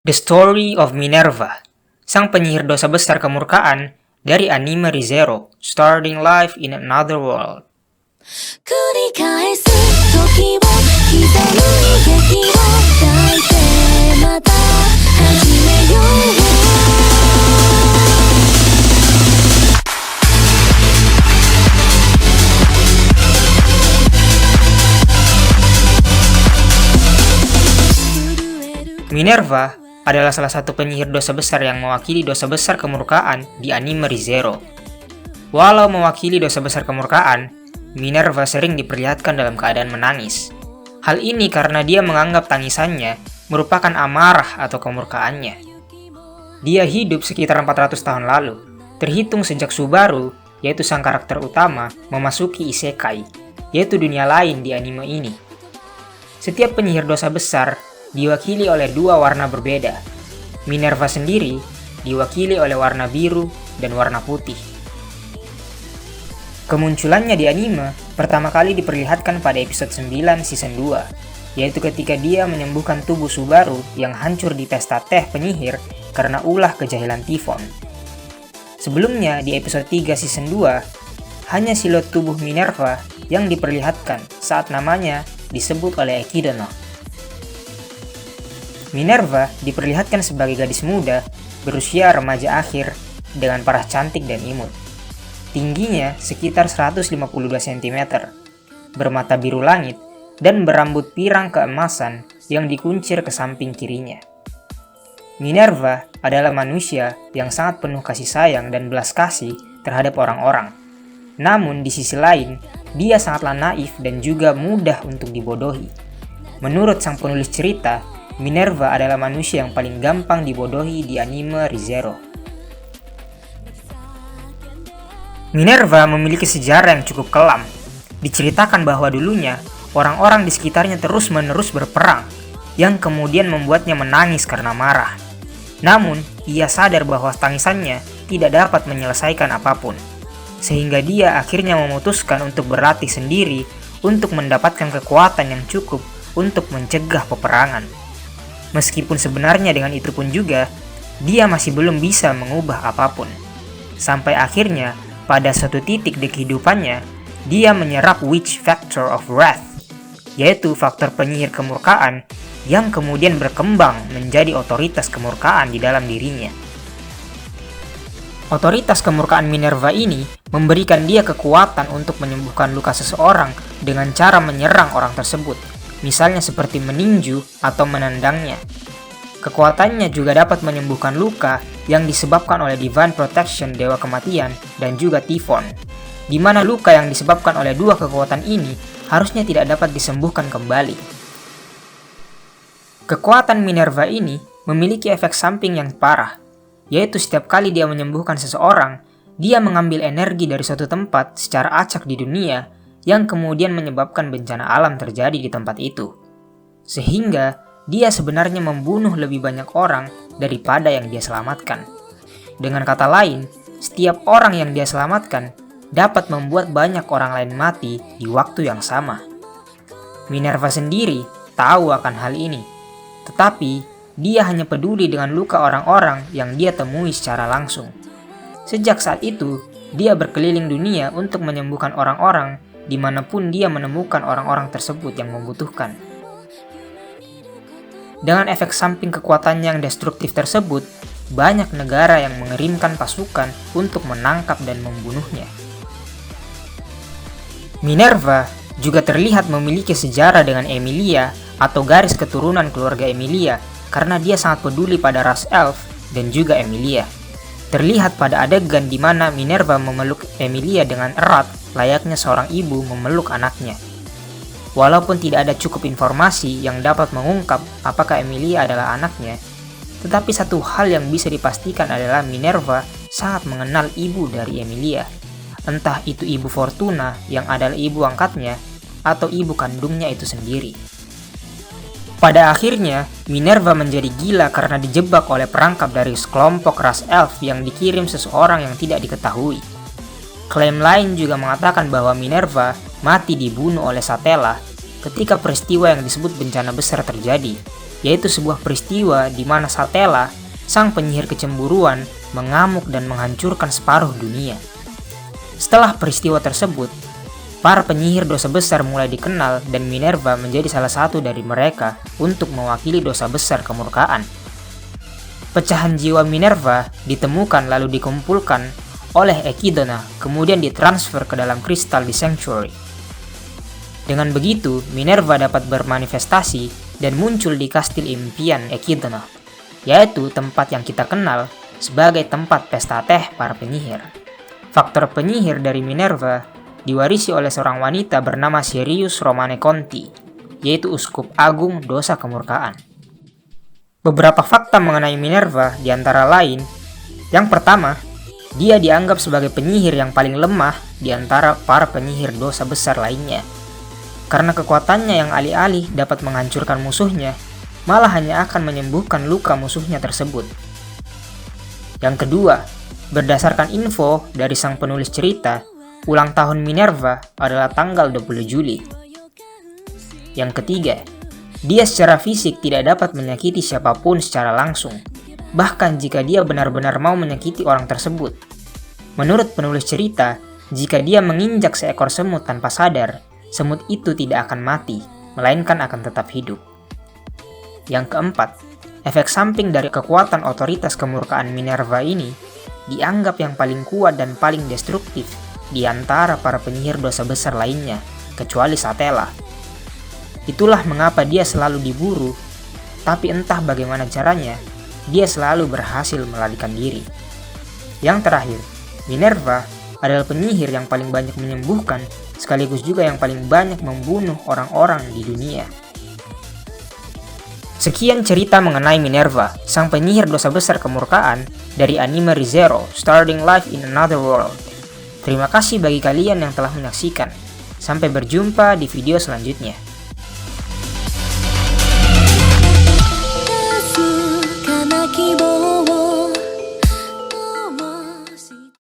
The Story of Minerva, sang penyihir dosa besar kemurkaan dari anime Re:Zero, starting life in another world. 繰り返す時を刻む悲劇を抱いてまた始めよう Minerva adalah salah satu penyihir dosa besar yang mewakili dosa besar kemurkaan di anime Re:Zero. Walau mewakili dosa besar kemurkaan, Minerva sering diperlihatkan dalam keadaan menangis. Hal ini karena dia menganggap tangisannya merupakan amarah atau kemurkaannya. Dia hidup sekitar 400 tahun lalu, terhitung sejak Subaru, yaitu sang karakter utama, memasuki isekai, yaitu dunia lain di anime ini. Setiap penyihir dosa besar diwakili oleh dua warna berbeda. Minerva sendiri diwakili oleh warna biru dan warna putih. Kemunculannya di anime pertama kali diperlihatkan pada episode 9 season 2, yaitu ketika dia menyembuhkan tubuh Subaru yang hancur di pesta teh penyihir karena ulah kejahilan Typhon. Sebelumnya di episode 3 season 2, hanya siluet tubuh Minerva yang diperlihatkan saat namanya disebut oleh Ekidono. Minerva diperlihatkan sebagai gadis muda berusia remaja akhir dengan paras cantik dan imut. Tingginya sekitar 152 cm, bermata biru langit, dan berambut pirang keemasan yang dikuncir ke samping kirinya. Minerva adalah manusia yang sangat penuh kasih sayang dan belas kasih terhadap orang-orang. Namun di sisi lain, dia sangatlah naif dan juga mudah untuk dibodohi. Menurut sang penulis cerita, Minerva adalah manusia yang paling gampang dibodohi di anime Re:Zero. Minerva memiliki sejarah yang cukup kelam. Diceritakan bahwa dulunya, orang-orang di sekitarnya terus-menerus berperang, yang kemudian membuatnya menangis karena marah. Namun, ia sadar bahwa tangisannya tidak dapat menyelesaikan apapun, sehingga dia akhirnya memutuskan untuk berlatih sendiri untuk mendapatkan kekuatan yang cukup untuk mencegah peperangan. Meskipun sebenarnya dengan itu pun juga, dia masih belum bisa mengubah apapun. Sampai akhirnya, pada suatu titik di kehidupannya, dia menyerap Witch Factor of Wrath, yaitu faktor penyihir kemurkaan yang kemudian berkembang menjadi otoritas kemurkaan di dalam dirinya. Otoritas kemurkaan Minerva ini memberikan dia kekuatan untuk menyembuhkan luka seseorang dengan cara menyerang orang tersebut, misalnya seperti meninju atau menendangnya. Kekuatannya juga dapat menyembuhkan luka yang disebabkan oleh Divine Protection Dewa Kematian dan juga Typhon, di mana luka yang disebabkan oleh dua kekuatan ini harusnya tidak dapat disembuhkan kembali. Kekuatan Minerva ini memiliki efek samping yang parah, yaitu setiap kali dia menyembuhkan seseorang, dia mengambil energi dari suatu tempat secara acak di dunia yang kemudian menyebabkan bencana alam terjadi di tempat itu. Sehingga dia sebenarnya membunuh lebih banyak orang daripada yang dia selamatkan. Dengan kata lain, setiap orang yang dia selamatkan dapat membuat banyak orang lain mati di waktu yang sama. Minerva sendiri tahu akan hal ini, tetapi dia hanya peduli dengan luka orang-orang yang dia temui secara langsung. Sejak saat itu, dia berkeliling dunia untuk menyembuhkan orang-orang dimanapun dia menemukan orang-orang tersebut yang membutuhkan. Dengan efek samping kekuatannya yang destruktif tersebut, banyak negara yang mengirimkan pasukan untuk menangkap dan membunuhnya. Minerva juga terlihat memiliki sejarah dengan Emilia atau garis keturunan keluarga Emilia karena dia sangat peduli pada ras elf dan juga Emilia. Terlihat pada adegan di mana Minerva memeluk Emilia dengan erat layaknya seorang ibu memeluk anaknya. Walaupun tidak ada cukup informasi yang dapat mengungkap apakah Emilia adalah anaknya, tetapi satu hal yang bisa dipastikan adalah Minerva sangat mengenal ibu dari Emilia. Entah itu ibu Fortuna yang adalah ibu angkatnya atau ibu kandungnya itu sendiri. Pada akhirnya, Minerva menjadi gila karena dijebak oleh perangkap dari sekelompok ras elf yang dikirim seseorang yang tidak diketahui. Klaim lain juga mengatakan bahwa Minerva mati dibunuh oleh Satella ketika peristiwa yang disebut bencana besar terjadi, yaitu sebuah peristiwa di mana Satella, sang penyihir kecemburuan, mengamuk dan menghancurkan separuh dunia. Setelah peristiwa tersebut, para penyihir dosa besar mulai dikenal dan Minerva menjadi salah satu dari mereka untuk mewakili dosa besar kemurkaan. Pecahan jiwa Minerva ditemukan lalu dikumpulkan oleh Echidna, kemudian ditransfer ke dalam kristal di Sanctuary. Dengan begitu, Minerva dapat bermanifestasi dan muncul di kastil impian Echidna, yaitu tempat yang kita kenal sebagai tempat pesta teh para penyihir. Faktor penyihir dari Minerva diwarisi oleh seorang wanita bernama Sirius Romane Conti, yaitu uskup agung dosa kemurkaan. Beberapa fakta mengenai Minerva diantara lain, yang pertama, dia dianggap sebagai penyihir yang paling lemah di antara para penyihir dosa besar lainnya. Karena kekuatannya yang alih-alih dapat menghancurkan musuhnya, malah hanya akan menyembuhkan luka musuhnya tersebut. Yang kedua, berdasarkan info dari sang penulis cerita, ulang tahun Minerva adalah tanggal 20 Juli. Yang ketiga, dia secara fisik tidak dapat menyakiti siapapun secara langsung, bahkan jika dia benar-benar mau menyakiti orang tersebut. Menurut penulis cerita, jika dia menginjak seekor semut tanpa sadar, semut itu tidak akan mati, melainkan akan tetap hidup. Yang keempat, efek samping dari kekuatan otoritas kemurkaan Minerva ini dianggap yang paling kuat dan paling destruktif di antara para penyihir dosa besar lainnya, kecuali Satella. Itulah mengapa dia selalu diburu, tapi entah bagaimana caranya, dia selalu berhasil melarikan diri. Yang terakhir, Minerva adalah penyihir yang paling banyak menyembuhkan, sekaligus juga yang paling banyak membunuh orang-orang di dunia. Sekian cerita mengenai Minerva, sang penyihir dosa besar kemurkaan dari anime ReZero, Starting Life in Another World. Terima kasih bagi kalian yang telah menyaksikan. Sampai berjumpa di video selanjutnya.